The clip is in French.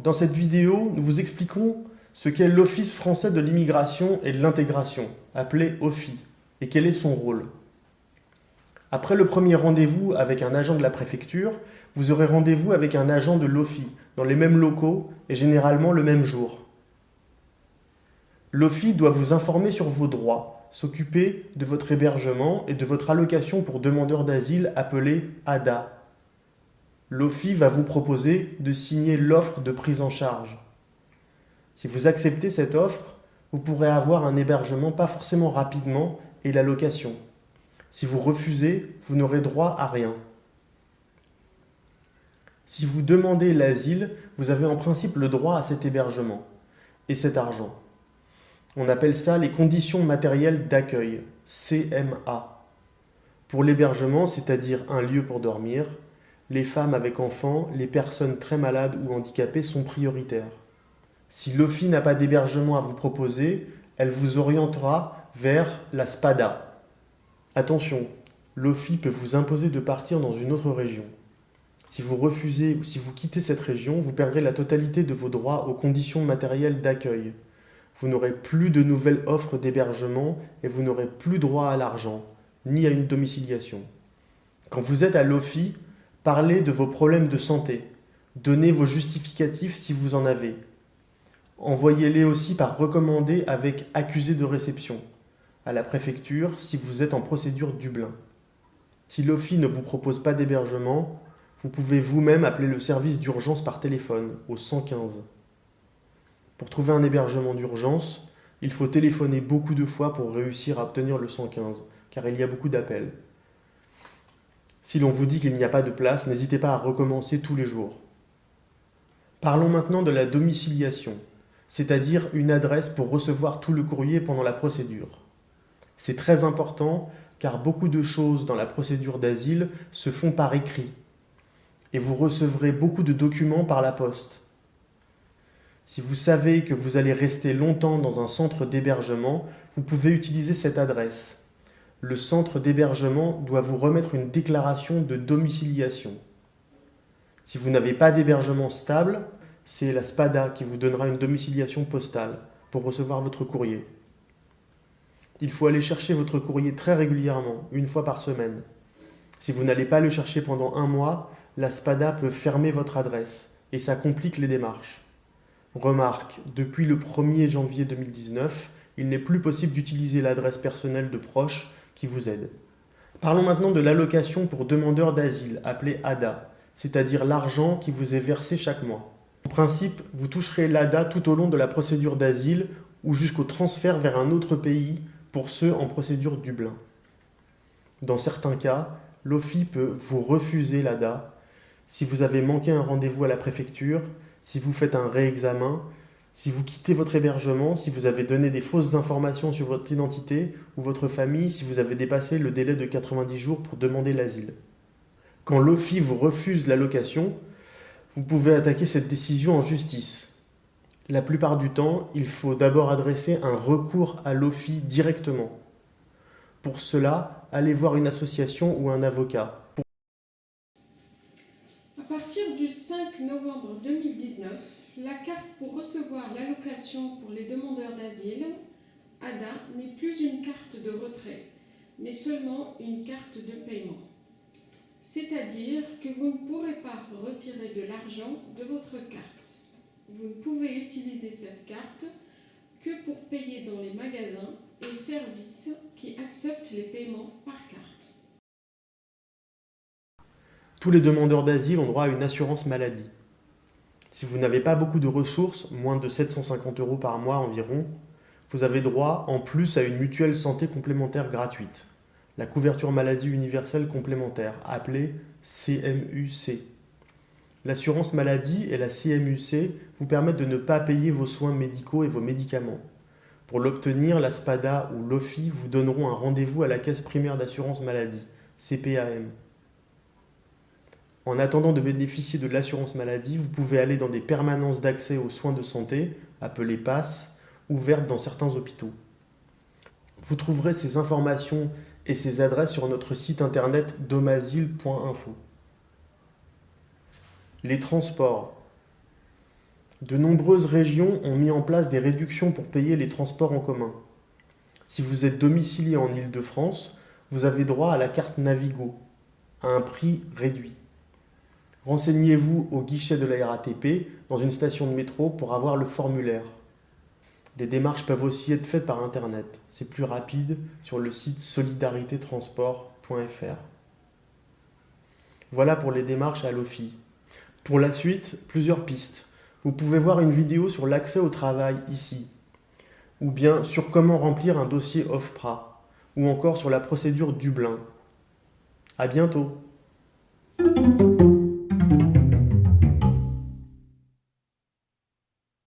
Dans cette vidéo, nous vous expliquons ce qu'est l'Office français de l'immigration et de l'intégration, appelé OFII, et quel est son rôle. Après le premier rendez-vous avec un agent de la préfecture, vous aurez rendez-vous avec un agent de l'OFII, dans les mêmes locaux et généralement le même jour. L'OFII doit vous informer sur vos droits, s'occuper de votre hébergement et de votre allocation pour demandeurs d'asile appelée ADA. L'OFII va vous proposer de signer l'offre de prise en charge. Si vous acceptez cette offre, vous pourrez avoir un hébergement pas forcément rapidement et l'allocation. Si vous refusez, vous n'aurez droit à rien. Si vous demandez l'asile, vous avez en principe le droit à cet hébergement et cet argent. On appelle ça les conditions matérielles d'accueil, CMA. Pour l'hébergement, c'est-à-dire un lieu pour dormir, les femmes avec enfants, les personnes très malades ou handicapées sont prioritaires. Si l'OFII n'a pas d'hébergement à vous proposer, elle vous orientera vers la SPADA. Attention, l'OFII peut vous imposer de partir dans une autre région. Si vous refusez ou si vous quittez cette région, vous perdrez la totalité de vos droits aux conditions matérielles d'accueil. Vous n'aurez plus de nouvelles offres d'hébergement et vous n'aurez plus droit à l'argent, ni à une domiciliation. Quand vous êtes à l'OFII, parlez de vos problèmes de santé. Donnez vos justificatifs si vous en avez. Envoyez-les aussi par recommandé avec accusé de réception à la préfecture si vous êtes en procédure Dublin. Si l'OFII ne vous propose pas d'hébergement, vous pouvez vous-même appeler le service d'urgence par téléphone au 115. Pour trouver un hébergement d'urgence, il faut téléphoner beaucoup de fois pour réussir à obtenir le 115, car il y a beaucoup d'appels. Si l'on vous dit qu'il n'y a pas de place, n'hésitez pas à recommencer tous les jours. Parlons maintenant de la domiciliation, c'est-à-dire une adresse pour recevoir tout le courrier pendant la procédure. C'est très important car beaucoup de choses dans la procédure d'asile se font par écrit et vous recevrez beaucoup de documents par la poste. Si vous savez que vous allez rester longtemps dans un centre d'hébergement, vous pouvez utiliser cette adresse. Le centre d'hébergement doit vous remettre une déclaration de domiciliation. Si vous n'avez pas d'hébergement stable, c'est la SPADA qui vous donnera une domiciliation postale pour recevoir votre courrier. Il faut aller chercher votre courrier très régulièrement, une fois par semaine. Si vous n'allez pas le chercher pendant un mois, la SPADA peut fermer votre adresse et ça complique les démarches. Remarque, depuis le 1er janvier 2019, il n'est plus possible d'utiliser l'adresse personnelle de proches qui vous aide. Parlons maintenant de l'allocation pour demandeurs d'asile, appelée ADA, c'est-à-dire l'argent qui vous est versé chaque mois. En principe, vous toucherez l'ADA tout au long de la procédure d'asile ou jusqu'au transfert vers un autre pays pour ceux en procédure Dublin. Dans certains cas, l'OFII peut vous refuser l'ADA si vous avez manqué un rendez-vous à la préfecture, si vous faites un réexamen, si vous quittez votre hébergement, si vous avez donné des fausses informations sur votre identité ou votre famille, si vous avez dépassé le délai de 90 jours pour demander l'asile. Quand l'OFII vous refuse l'allocation, vous pouvez attaquer cette décision en justice. La plupart du temps, il faut d'abord adresser un recours à l'OFII directement. Pour cela, allez voir une association ou un avocat. À partir du 5 novembre 2019, la carte pour recevoir l'allocation pour les demandeurs d'asile, ADA, n'est plus une carte de retrait, mais seulement une carte de paiement. C'est-à-dire que vous ne pourrez pas retirer de l'argent de votre carte. Vous ne pouvez utiliser cette carte que pour payer dans les magasins et services qui acceptent les paiements par carte. Tous les demandeurs d'asile ont droit à une assurance maladie. Si vous n'avez pas beaucoup de ressources, moins de 750 € par mois environ, vous avez droit en plus à une mutuelle santé complémentaire gratuite, la couverture maladie universelle complémentaire, appelée CMUC. L'assurance maladie et la CMUC vous permettent de ne pas payer vos soins médicaux et vos médicaments. Pour l'obtenir, la SPADA ou l'OFII vous donneront un rendez-vous à la caisse primaire d'assurance maladie, CPAM. En attendant de bénéficier de l'assurance maladie, vous pouvez aller dans des permanences d'accès aux soins de santé, appelées PASS, ouvertes dans certains hôpitaux. Vous trouverez ces informations et ces adresses sur notre site internet domasile.info. Les transports. De nombreuses régions ont mis en place des réductions pour payer les transports en commun. Si vous êtes domicilié en Île-de-France, vous avez droit à la carte Navigo, à un prix réduit. Renseignez-vous au guichet de la RATP dans une station de métro pour avoir le formulaire. Les démarches peuvent aussi être faites par Internet. C'est plus rapide sur le site solidaritétransport.fr. Voilà pour les démarches à l'OFII. Pour la suite, plusieurs pistes. Vous pouvez voir une vidéo sur l'accès au travail ici, ou bien sur comment remplir un dossier OFPRA, ou encore sur la procédure Dublin. À bientôt!